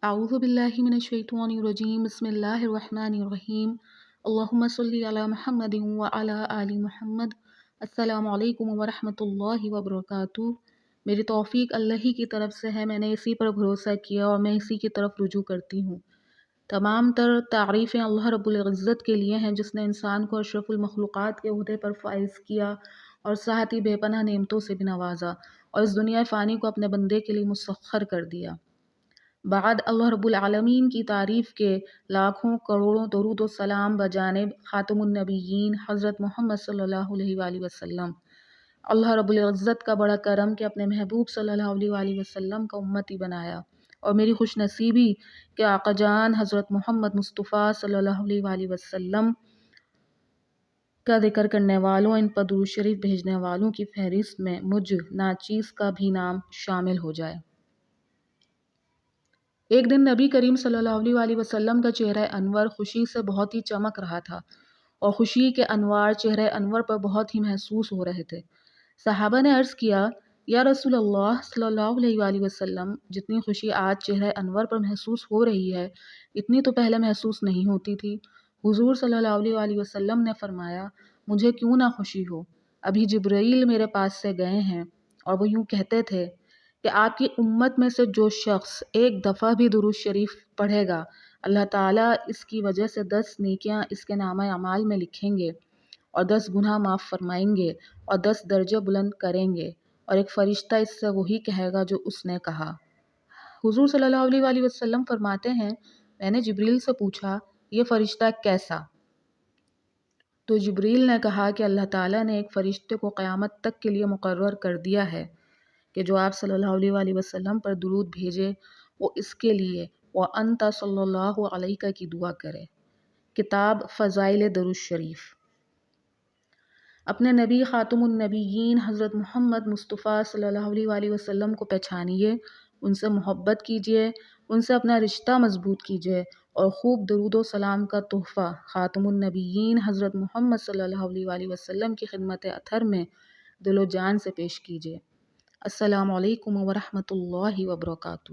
اعوذ باللہ من الشیطان الرجیم بسم اللہ الرحمن الرحیم اللہم صلی علی محمد وعلی آل محمد۔ السلام علیکم ورحمۃ اللہ وبرکاتہ۔ میری توفیق اللہ ہی کی طرف سے ہے، میں نے اسی پر بھروسہ کیا اور میں اسی کی طرف رجوع کرتی ہوں۔ تمام تر تعریفیں اللہ رب العزت کے لیے ہیں جس نے انسان کو اشرف المخلوقات کے عہدے پر فائز کیا اور ساتھ ہی بے پناہ نعمتوں سے بھی نوازا اور اس دنیا فانی کو اپنے بندے کے لیے مسخر کر دیا۔ بعد اللہ رب العالمین کی تعریف کے لاکھوں کروڑوں درود و سلام بجانب خاتم النبیین حضرت محمد صلی اللہ علیہ وآلہ وسلم۔ اللہ رب العزت کا بڑا کرم کہ اپنے محبوب صلی اللہ علیہ وآلہ وسلم کا امتی بنایا، اور میری خوش نصیبی کہ آقا جان حضرت محمد مصطفیٰ صلی اللہ علیہ وآلہ وسلم کا ذکر کرنے والوں، ان پر درود شریف بھیجنے والوں کی فہرست میں مجھ ناچیز کا بھی نام شامل ہو جائے۔ ایک دن نبی کریم صلی اللہ علیہ وآلہ وسلم کا چہرہ انور خوشی سے بہت ہی چمک رہا تھا اور خوشی کے انوار چہرہ انور پر بہت ہی محسوس ہو رہے تھے۔ صحابہ نے عرض کیا، یا رسول اللہ صلی اللہ علیہ وآلہ وسلم، جتنی خوشی آج چہرہ انور پر محسوس ہو رہی ہے اتنی تو پہلے محسوس نہیں ہوتی تھی۔ حضور صلی اللہ علیہ وآلہ وسلم نے فرمایا، مجھے کیوں نہ خوشی ہو، ابھی جبرائیل میرے پاس سے گئے ہیں اور وہ یوں کہتے تھے کہ آپ کی امت میں سے جو شخص ایک دفعہ بھی درود شریف پڑھے گا، اللہ تعالیٰ اس کی وجہ سے 10 نیکیاں اس کے نامہ اعمال میں لکھیں گے اور 10 گناہ معاف فرمائیں گے اور 10 درجے بلند کریں گے، اور ایک فرشتہ اس سے وہی کہے گا جو اس نے کہا۔ حضور صلی اللہ علیہ وآلہ وسلم فرماتے ہیں، میں نے جبریل سے پوچھا، یہ فرشتہ کیسا؟ تو جبریل نے کہا کہ اللہ تعالیٰ نے ایک فرشتے کو قیامت تک کے لیے مقرر کر دیا ہے کہ جو آپ صلی اللہ علیہ وآلہ وسلم پر درود بھیجے وہ اس کے لیے وَأَنْتَ صلی اللہ علیہ کی دعا کرے۔ کتاب فضائل درود شریف۔ اپنے نبی خاتم النبیین حضرت محمد مصطفیٰ صلی اللہ علیہ وآلہ وسلم کو پہچانیے، ان سے محبت کیجیے، ان سے اپنا رشتہ مضبوط کیجیے اور خوب درود و سلام کا تحفہ خاتم النبیین حضرت محمد صلی اللہ علیہ وآلہ وسلم کی خدمت اطہر میں دل و جان سے پیش کیجیے۔ السلام علیکم ورحمۃ اللہ وبرکاتہ۔